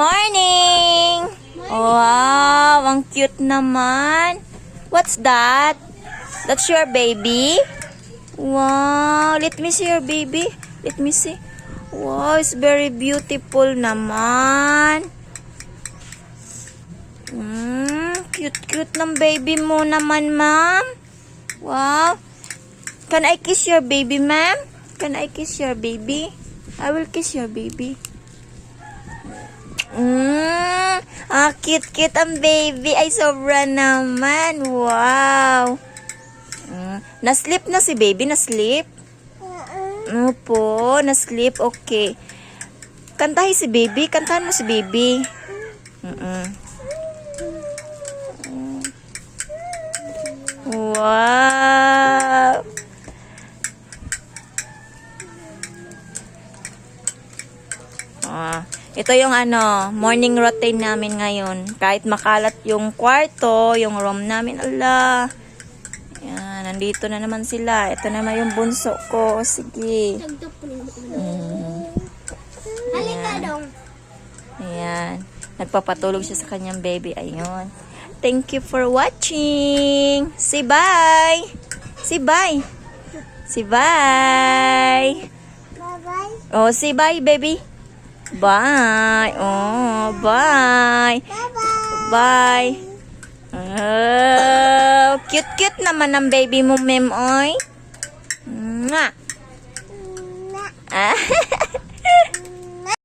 morning! Wow, ang cute naman. What's that? That's your baby? Wow, let me see your baby. Let me see. Wow, it's very beautiful naman. Cute ng baby mo naman, ma'am. Wow. Can I kiss your baby, ma'am? Can I kiss your baby? I will kiss your baby. Cute ang baby. Ay, sobra naman. Wow. Na-sleep na si baby? Na-sleep? Opo, na-sleep. Okay. Kantahin si baby. Kantahan mo si baby. Wow. Ito yung morning routine namin ngayon. Kahit makalat yung kwarto, yung room namin, ala. Yan, nandito na naman sila. Ito naman yung bunso ko. Sige. Halika dong. Ayan. Nagpapatulog siya sa kanyang baby. Ayun. Thank you for watching. Say bye. Say bye. Say bye. Bye-bye. Oh, say bye, baby. Bye. Oh, bye. Bye-bye. Bye. Cute naman ang baby mo, mem, oy. Mwah. Mwah.